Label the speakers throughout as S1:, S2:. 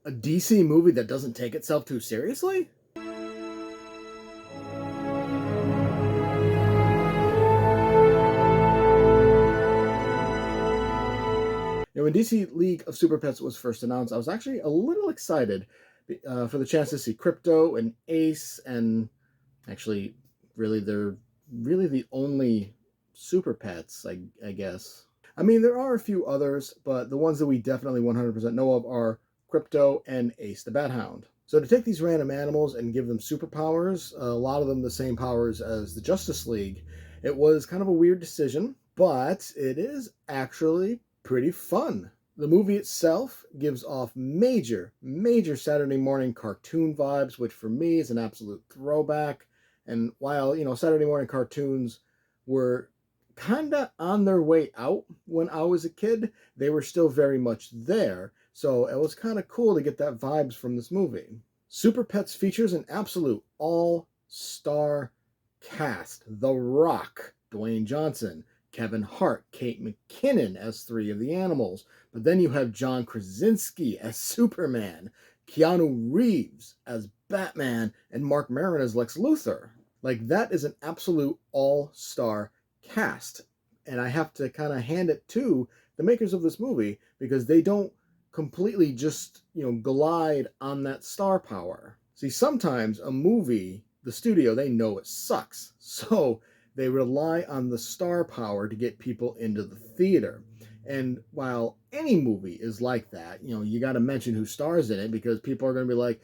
S1: A DC movie that doesn't take itself too seriously? When DC League of Super Pets was first announced, I was actually a little excited for the chance to see Crypto and Ace, and actually, really, they're really the only Super Pets, I guess. I mean, there are a few others, but the ones that we definitely 100% know of are Crypto and Ace the Bat Hound. So to take these random animals and give them superpowers, a lot of them the same powers as the Justice League, it was kind of a weird decision, but it is actually pretty fun. The movie itself gives off major Saturday morning cartoon vibes, which for me is an absolute throwback. And while, Saturday morning cartoons were kind of on their way out when I was a kid, they were still very much there. So it was kind of cool to get that vibes from this movie. Super Pets features an absolute all-star cast. The Rock, Dwayne Johnson, Kevin Hart, Kate McKinnon as three of the animals. But then you have John Krasinski as Superman, Keanu Reeves as Batman, and Mark Maron as Lex Luthor. Like, that is an absolute all-star cast. And I have to kind of hand it to the makers of this movie, because they don't completely just, glide on that star power. See, sometimes a movie, the studio, they know it sucks. So they rely on the star power to get people into the theater. And while any movie is like that, you got to mention who stars in it, because people are going to be like,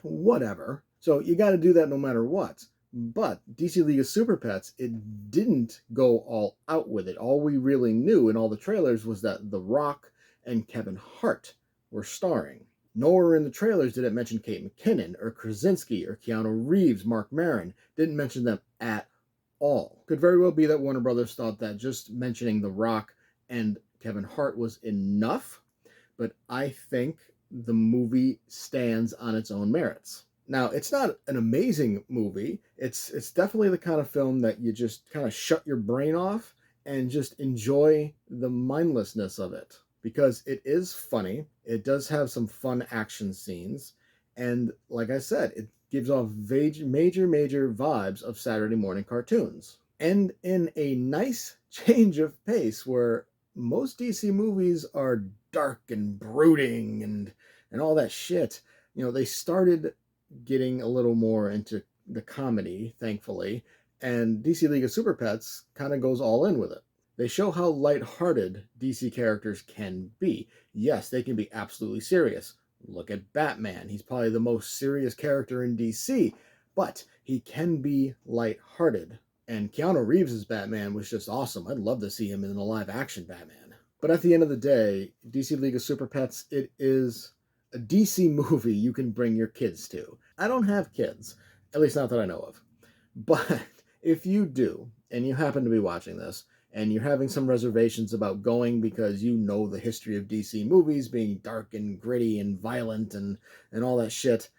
S1: whatever. So you got to do that no matter what. But DC League of Super Pets, it didn't go all out with it. All we really knew in all the trailers was that The Rock and Kevin Hart were starring. Nowhere in the trailers did it mention Kate McKinnon or Krasinski or Keanu Reeves, Mark Maron. Didn't mention them at all. Could very well be that Warner Brothers thought that just mentioning The Rock and Kevin Hart was enough, but I think the movie stands on its own merits. Now, it's not an amazing movie. It's definitely the kind of film that you just kind of shut your brain off and just enjoy the mindlessness of it, because it is funny. It does have some fun action scenes, and like I said, it gives off major vibes of Saturday morning cartoons. And in a nice change of pace, where most DC movies are dark and brooding and all that shit, they started getting a little more into the comedy, thankfully, and DC League of Super Pets kind of goes all in with it. They show how lighthearted DC characters can be. Yes, they can be absolutely serious. Look at Batman. He's probably the most serious character in DC, but he can be lighthearted. And Keanu Reeves' Batman was just awesome. I'd love to see him in a live-action Batman. But at the end of the day, DC League of Super Pets, it is a DC movie you can bring your kids to. I don't have kids, at least not that I know of. But if you do, and you happen to be watching this, and you're having some reservations about going because you know the history of DC movies being dark and gritty and violent and all that shit,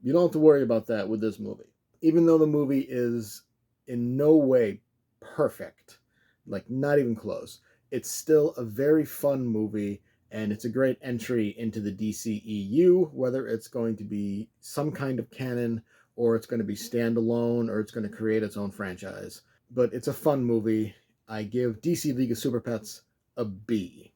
S1: you don't have to worry about that with this movie. Even though the movie is in no way perfect, like not even close, it's still a very fun movie, and it's a great entry into the DCEU, whether it's going to be some kind of canon, or it's going to be standalone, or it's going to create its own franchise. But it's a fun movie. I give DC League of Super Pets a B.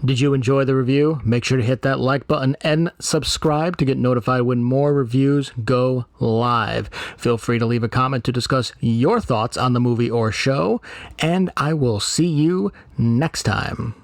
S2: Did you enjoy the review? Make sure to hit that like button and subscribe to get notified when more reviews go live. Feel free to leave a comment to discuss your thoughts on the movie or show, and I will see you next time.